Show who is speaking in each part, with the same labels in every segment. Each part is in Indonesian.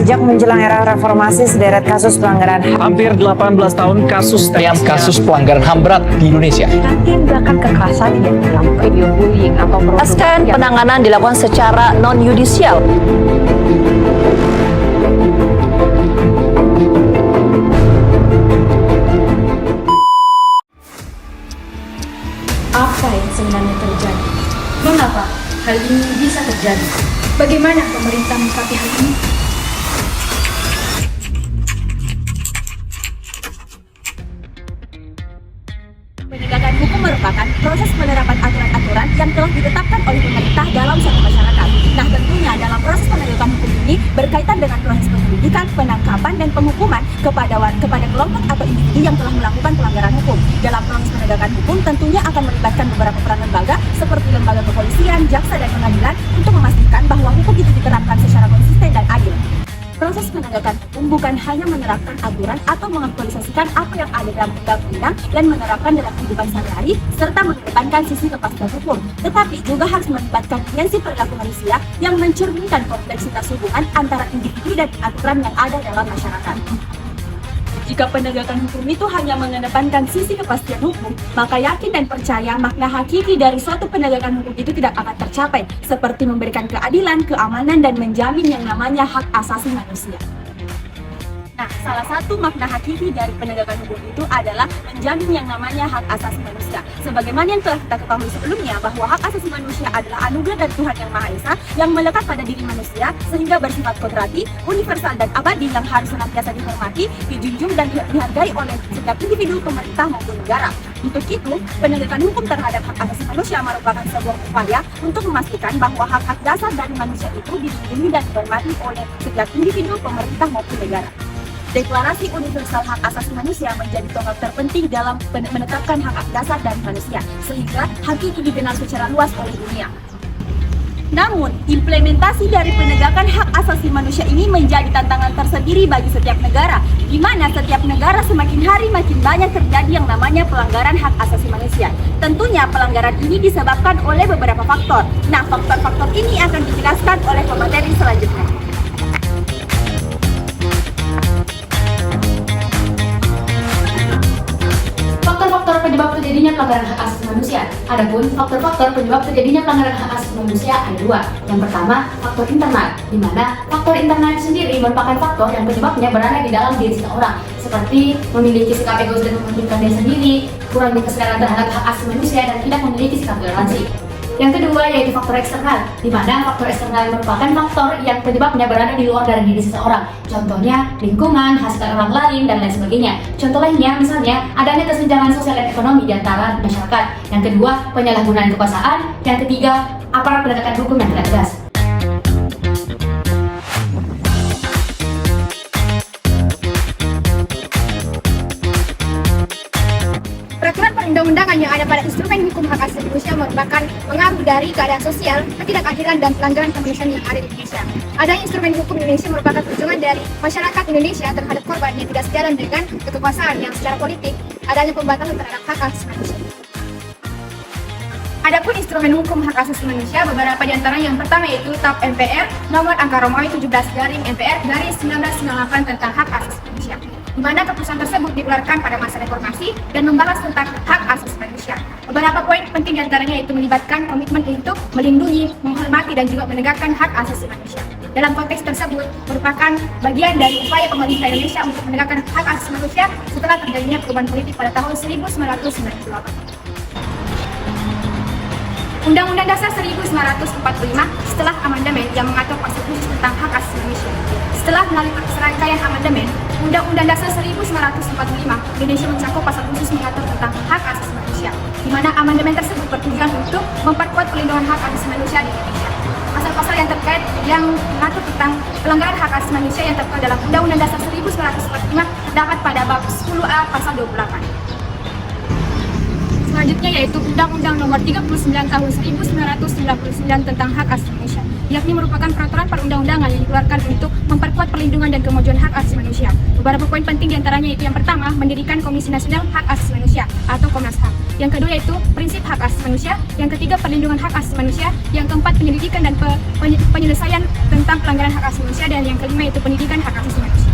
Speaker 1: Sejak menjelang era reformasi, sederet kasus pelanggaran HAM.
Speaker 2: Hampir 18 tahun kasus pelanggaran HAM berat di Indonesia.
Speaker 3: Tindakan kekerasan yang dalam video bullying atau
Speaker 4: Askan penanganan dilakukan secara non-yudisial.
Speaker 5: Apa yang sebenarnya terjadi? Mengapa hal ini bisa terjadi? Bagaimana pemerintah menyikapi hal ini?
Speaker 6: Penegakan hukum merupakan proses penerapan aturan-aturan yang telah ditetapkan oleh pemerintah dalam satu masyarakat. Nah, tentunya dalam proses penegakan hukum ini berkaitan dengan proses penyelidikan, penangkapan, dan penghukuman kepada kelompok atau individu yang telah melakukan pelanggaran hukum. Dalam proses penegakan hukum tentunya akan melibatkan beberapa peran lembaga seperti lembaga kepolisian, jaksa, dan pengadilan untuk memastikan bahwa hukum itu diterapkan secara konsisten dan adil. Proses penegakan hukum bukan hanya menerapkan aturan atau mengaktualisasikan apa yang ada dalam undang-undang dan menerapkan dalam kehidupan sehari-hari serta mengedepankan sisi kepastian hukum, tetapi juga harus melibatkan dimensi perilaku manusia yang mencerminkan kompleksitas hubungan antara individu dan aturan yang ada dalam masyarakat. Jika penegakan hukum itu hanya mengedepankan sisi kepastian hukum, maka yakin dan percaya makna hakiki dari suatu penegakan hukum itu tidak akan tercapai, seperti memberikan keadilan, keamanan, dan menjamin yang namanya hak asasi manusia. Nah, salah satu makna hakiki dari penegakan hukum itu adalah menjamin yang namanya hak asasi manusia. Sebagaimana yang telah kita ketahui sebelumnya bahwa hak asasi manusia adalah anugerah dari Tuhan Yang Maha Esa yang melekat pada diri manusia sehingga bersifat kodrati, universal, dan abadi yang harus senantiasa dihormati, dijunjung, dan dihargai oleh setiap individu, pemerintah, maupun negara. Untuk itu, penegakan hukum terhadap hak asasi manusia merupakan sebuah upaya untuk memastikan bahwa hak-hak dasar dari manusia itu dilindungi dan dihormati oleh setiap individu, pemerintah, maupun negara. Deklarasi Universal Hak Asasi Manusia menjadi tonggak terpenting dalam menetapkan hak dasar dari manusia, sehingga hak itu dikenal secara luas oleh dunia. Namun, implementasi dari penegakan hak asasi manusia ini menjadi tantangan tersendiri bagi setiap negara, di mana setiap negara semakin hari makin banyak terjadi yang namanya pelanggaran hak asasi manusia. Tentunya pelanggaran ini disebabkan oleh beberapa faktor. Nah, faktor-faktor ini akan dijelaskan oleh pemateri selanjutnya.
Speaker 5: Faktor penyebab terjadinya pelanggaran hak asasi manusia. Adapun faktor-faktor penyebab terjadinya pelanggaran hak asasi manusia ada dua. Yang pertama, faktor internal, di mana faktor internal sendiri merupakan faktor yang penyebabnya berada di dalam diri seseorang, seperti memiliki sikap egois dan mementingkan diri sendiri, kurangnya kesadaran terhadap hak asasi manusia, dan tidak memiliki sikap toleransi. Yang kedua yaitu faktor eksternal, di mana faktor eksternal merupakan faktor yang penyebabnya berada di luar dari diri seseorang. Contohnya lingkungan, hasil orang lain, dan lain sebagainya. Contoh lainnya misalnya adanya kesenjangan sosial dan ekonomi di antara masyarakat. Yang kedua, penyalahgunaan kekuasaan. Yang ketiga, aparat penegakan hukum yang tidak tegas.
Speaker 7: Peraturan perundang-undangan yang ada pada instrumen hukum hak asasi manusia merupakan pengaruh dari keadaan sosial, ketidakadilan, dan pelanggaran kemanusiaan yang ada di Indonesia. Adanya instrumen hukum Indonesia merupakan perjuangan dari masyarakat Indonesia terhadap korban yang tidak sejalan dengan kekuasaan yang secara politik adanya pembatasan terhadap hak asasi manusia. Adapun instrumen hukum hak asasi manusia, beberapa di antaranya yang pertama yaitu TAP MPR nomor angka Romawi 17/MPR/1998 tentang hak asasi manusia, di mana keputusan tersebut dikeluarkan pada masa reformasi dan membahas tentang hak asasi manusia. Beberapa poin penting diantaranya yaitu melibatkan komitmen untuk melindungi, menghormati, dan juga menegakkan hak asasi manusia. Dalam konteks tersebut merupakan bagian dari upaya pemerintah Indonesia untuk menegakkan hak asasi manusia setelah terjadinya perubahan politik pada tahun 1998. Undang-Undang Dasar 1945 setelah amandemen yang mengatur pasal khusus tentang hak asasi manusia. Setelah melalui serangkaian amandemen, Undang-Undang Dasar 1945, Indonesia mencakup pasal khusus mengatur tentang hak asasi manusia, di mana amandemen tersebut bertujuan untuk memperkuat perlindungan hak asasi manusia di Indonesia. Pasal-pasal yang terkait yang mengatur tentang pelanggaran hak asasi manusia yang terkait dalam Undang-Undang Dasar 1945 terdapat pada bab 10A pasal 28. Selanjutnya yaitu Undang-Undang Nomor 39 Tahun 1999 tentang Hak Asasi Manusia, yakni merupakan peraturan perundang-undangan yang dikeluarkan untuk memperkuat perlindungan dan kemajuan hak asasi manusia. Beberapa poin penting diantaranya yaitu yang pertama, mendirikan Komisi Nasional Hak Asasi Manusia atau Komnas HAM. Yang kedua yaitu prinsip hak asasi manusia. Yang ketiga, perlindungan hak asasi manusia. Yang keempat, penyelidikan dan penyelesaian tentang pelanggaran hak asasi manusia. Dan yang kelima yaitu pendidikan hak asasi manusia.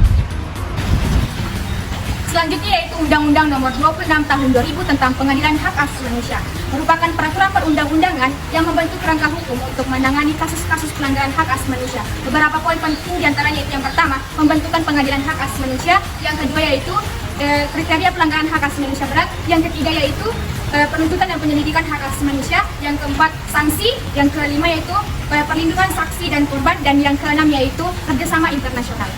Speaker 7: Selanjutnya yaitu Undang-Undang Nomor 26 Tahun 2000 tentang Pengadilan Hak Asasi Manusia, merupakan peraturan perundang-undangan yang membentuk kerangka hukum untuk menangani kasus-kasus pelanggaran hak asasi manusia. Beberapa poin penting diantaranya yaitu yang pertama, pembentukan Pengadilan Hak Asasi Manusia. Yang kedua yaitu kriteria pelanggaran hak asasi manusia berat. Yang ketiga yaitu penuntutan dan penyelidikan hak asasi manusia. Yang keempat, sanksi. Yang kelima yaitu perlindungan saksi dan korban. Dan yang keenam yaitu kerjasama internasional.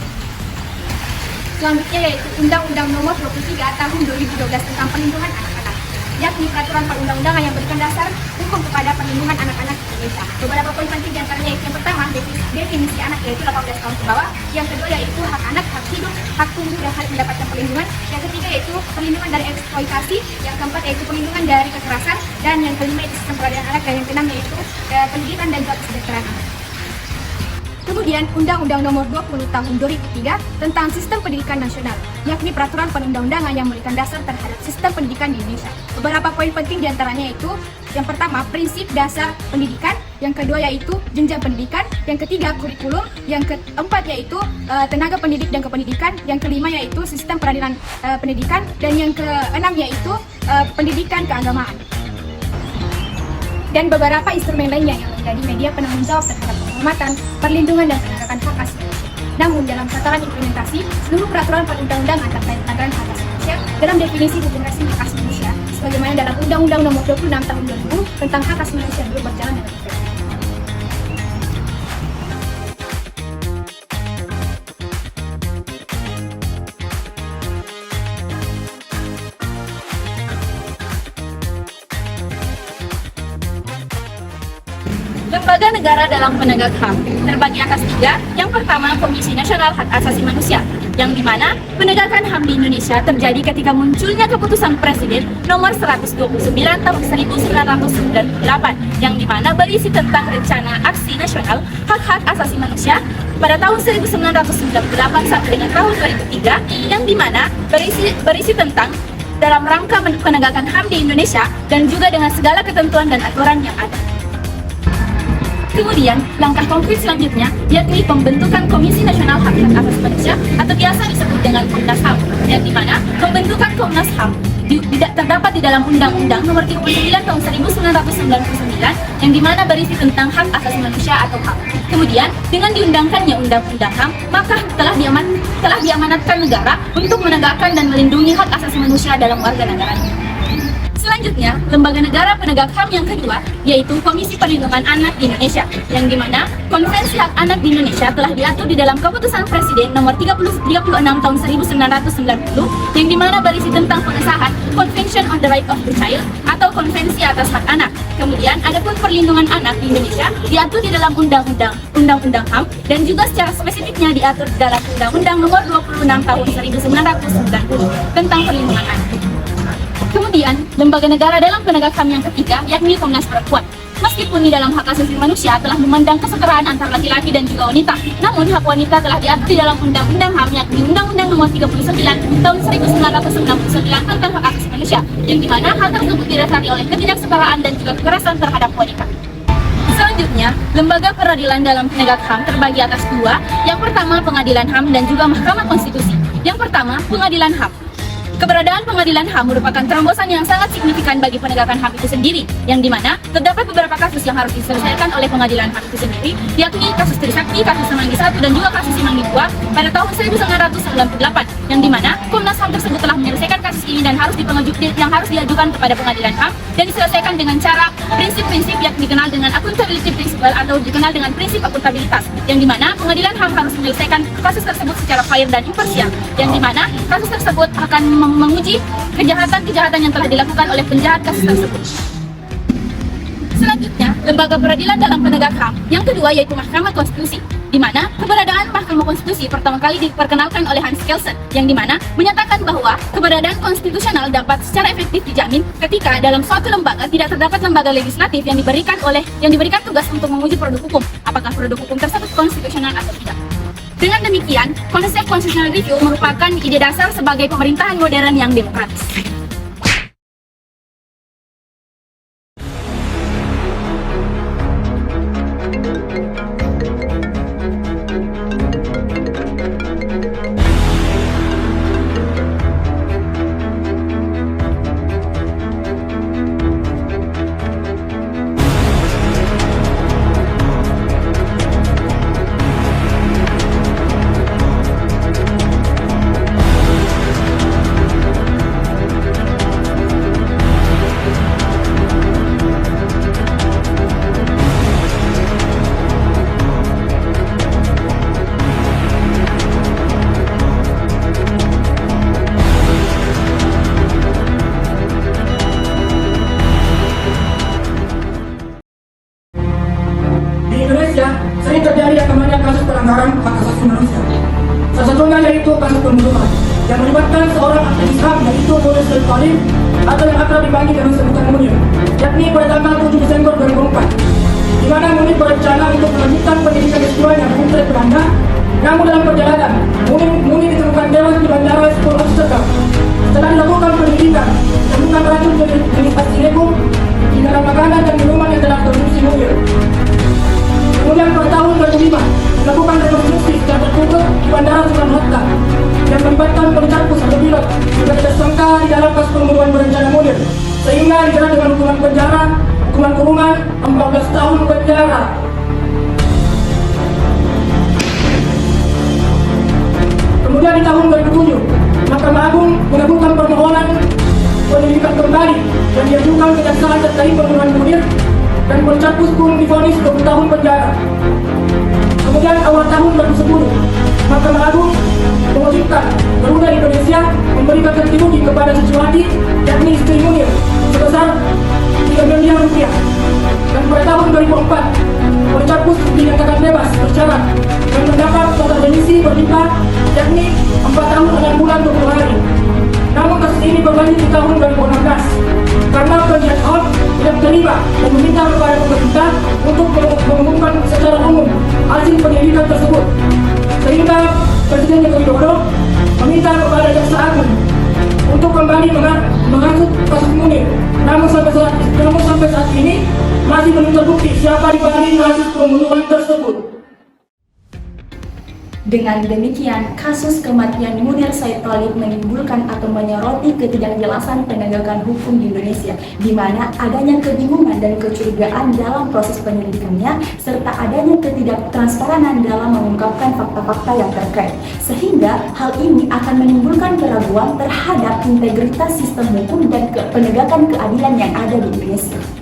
Speaker 7: Selanjutnya yaitu Undang-Undang Nomor 23 Tahun 2012 tentang Perlindungan Anak-anak, yakni peraturan perundang-undangan yang berikan dasar hukum kepada perlindungan anak-anak di Indonesia. Beberapa poin penting diantaranya yaitu yang pertama, definisi anak yaitu 18 tahun ke bawah. Yang kedua yaitu hak anak, hak hidup, hak tumbuh dan hak mendapatkan perlindungan. Yang ketiga yaitu perlindungan dari eksploitasi. Yang keempat yaitu perlindungan dari kekerasan. Dan yang kelima yaitu sistem peradilan anak. Dan yang keenam yaitu pendidikan dan juga kesejahteraan anak. Kemudian Undang-Undang Nomor 20 Tahun 2003 tentang Sistem Pendidikan Nasional, yakni peraturan perundang-undangan yang memberikan dasar terhadap sistem pendidikan di Indonesia. Beberapa poin penting diantaranya yaitu yang pertama, prinsip dasar pendidikan. Yang kedua yaitu jenjang pendidikan. Yang ketiga, kurikulum. Yang keempat yaitu tenaga pendidik dan kependidikan. Yang kelima yaitu sistem peradilan pendidikan. Dan yang keenam yaitu pendidikan keagamaan. Dan beberapa instrumen lainnya yang menjadi media penanggung jawab terhadap penghormatan, perlindungan dan penegakan hak asasi manusia. Namun dalam tataran implementasi, seluruh peraturan perundang-undangan terkait pelanggaran hak asasi manusia dalam definisi hukum resmi hak asasi manusia, sebagaimana dalam Undang-Undang Nomor 26 Tahun 2000 tentang hak asasi manusia belum berjalan dengan efektif.
Speaker 6: Lembaga negara dalam penegak HAM terbagi atas tiga. Yang pertama, Komisi Nasional Hak Asasi Manusia, yang dimana penegakan HAM di Indonesia terjadi ketika munculnya keputusan Presiden nomor 129 tahun 1998, yang dimana berisi tentang rencana aksi nasional hak-hak asasi manusia pada tahun 1998 sampai dengan tahun 2003, yang dimana berisi tentang dalam rangka penegakan HAM di Indonesia dan juga dengan segala ketentuan dan aturan yang ada. Kemudian, langkah konkret selanjutnya yakni pembentukan Komisi Nasional Hak Asasi Manusia atau biasa disebut dengan Komnas HAM, yang dimana pembentukan Komnas HAM terdapat di dalam Undang-Undang Nomor 39 Tahun 1999 yang dimana berisi tentang hak asasi manusia atau HAM. Kemudian, dengan diundangkannya Undang-Undang HAM, maka telah diamanatkan negara untuk menegakkan dan melindungi hak asasi manusia dalam warga negaranya. Selanjutnya, lembaga negara penegak HAM yang kedua yaitu Komisi Perlindungan Anak di Indonesia, yang dimana Konvensi Hak Anak di Indonesia telah diatur di dalam Keputusan Presiden Nomor 36 Tahun 1990, yang dimana berisi tentang pengesahan Convention on the Right of the Child atau Konvensi Atas Hak Anak. Kemudian, adapun perlindungan anak di Indonesia diatur di dalam Undang-Undang HAM dan juga secara spesifiknya diatur di dalam Undang-Undang Nomor 26 Tahun 1990 tentang perlindungan anak. Kemudian, lembaga negara dalam penegak HAM yang ketiga yakni Komnas Perempuan. Meskipun di dalam hak asasi manusia telah memandang kesetaraan antara laki-laki dan juga wanita, namun hak wanita telah diatur di dalam Undang-Undang HAM yakni Undang-Undang Nomor 39 Tahun 1999 tentang hak asasi manusia, yang dimana hal tersebut didasari oleh ketidaksetaraan dan juga kekerasan terhadap wanita. Selanjutnya, lembaga peradilan dalam penegak HAM terbagi atas dua. Yang pertama, Pengadilan HAM dan juga Mahkamah Konstitusi. Yang pertama, Pengadilan HAM. Keberadaan Pengadilan HAM merupakan terobosan yang sangat signifikan bagi penegakan HAM itu sendiri, yang dimana terdapat beberapa kasus yang harus diselesaikan oleh Pengadilan HAM itu sendiri, yakni kasus Trisakti, kasus Semanggi I, dan juga kasus Semanggi II pada tahun 1998, yang dimana Komnas HAM tersebut telah menyelesaikan kasus ini dan harus diajukan kepada Pengadilan HAM dan diselesaikan dengan cara prinsip-prinsip yang dikenal dengan accountability principle atau dikenal dengan prinsip akuntabilitas, yang dimana Pengadilan HAM harus menyelesaikan kasus tersebut secara fair dan imparsial, yang dimana kasus tersebut akan menguji kejahatan-kejahatan yang telah dilakukan oleh penjahat kasus tersebut. Selanjutnya, lembaga peradilan dalam penegak HAM yang kedua yaitu Mahkamah Konstitusi, di mana keberadaan Mahkamah Konstitusi pertama kali diperkenalkan oleh Hans Kelsen, yang dimana menyatakan bahwa keberadaan konstitusional dapat secara efektif dijamin ketika dalam suatu lembaga tidak terdapat lembaga legislatif yang diberikan tugas untuk menguji produk hukum, apakah produk hukum tersebut konstitusional atau tidak.
Speaker 7: Dengan demikian, konsep constitutional review merupakan ide dasar sebagai pemerintahan modern yang demokratis.
Speaker 8: Di Indonesia, sering terjadi yang namanya kasus pelanggaran hak asasi manusia. Salah satunya yaitu kasus pembunuhan yang melibatkan seorang aktivis HAM yaitu Munir Said Talib atau yang akrab dipanggil dengan sebutan Munir, yakni pada tanggal 7 Desember 2004, di mana Munir berencana untuk melanjutkan pendidikan S2-nya di Universitas Belanda. Namun dalam perjalanan, Munir ditemukan tewas di Bandara Schiphol Amsterdam. Setelah dilakukan penyelidikan, ditemukan racun jenis Acinetum di dalam makanan dan minuman yang telah konsumsi Munir. Kemudian pada tahun 2005 dilakukan rekonstruksi secara tertutup di Bandara Soekarno-Hatta yang melibatkan Polikarpus atau pilot sebagai tersangka di dalam kasus pembunuhan berencana Munir, sehingga dijerat dengan hukuman penjara, hukuman kurungan 14 tahun penjara. Kemudian di tahun 2007 Mahkamah Agung mengabulkan permohonan penyelidikan kembali yang diajukan kejaksaan terkait pembunuhan Munir, dan Polikarpus pun divonis 20 tahun penjara. Kemudian awal tahun 2010, Mahkamah Agung mewajibkan Garuda Indonesia memberikan ganti rugi kepada Suciwati, yakni istri Munir, sebesar 3 miliar rupiah. Dan pada tahun 2004, Polikarpus dinyatakan bebas bersyarat dan mendapat total remisi berlimpah, yakni 4 tahun 6 bulan 20 hari. Namun kasus ini berlanjut di tahun 2016 karena penyidik HOT tidak terlibat dan meminta kepada pemerintah untuk mengumumkan secara umum hasil penyelidikan tersebut, sehingga Presiden Joko Widodo meminta kepada Jaksa Agung untuk kembali menghasut kasus Munir. Namun sampai saat ini masih belum terbukti siapa dibalik kasus pembunuhan tersebut.
Speaker 6: Dengan demikian, kasus kematian Munir Said Talib menimbulkan atau menyoroti ketidakjelasan penegakan hukum di Indonesia, di mana adanya kebingungan dan kecurigaan dalam proses penyelidikannya, serta adanya ketidaktransparan dalam mengungkapkan fakta-fakta yang terkait. Sehingga hal ini akan menimbulkan keraguan terhadap integritas sistem hukum dan penegakan keadilan yang ada di Indonesia.